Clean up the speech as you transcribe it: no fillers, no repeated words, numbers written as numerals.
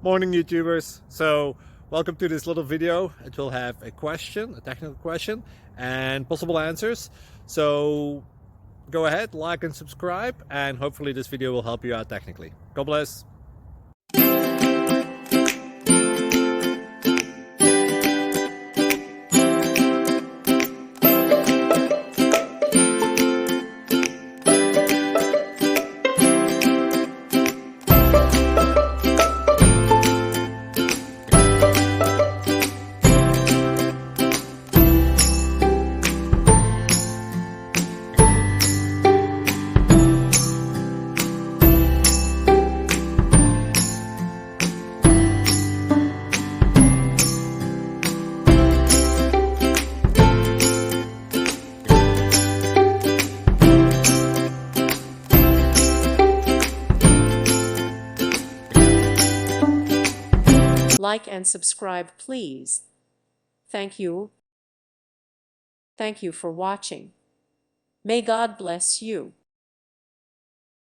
Morning YouTubers. So welcome to this little video. It will have a question, a technical question, and possible answers. So go ahead, like and subscribe, and hopefully this video will help you out technically. God bless. Like and subscribe, please. Thank you. Thank you for watching. May God bless you.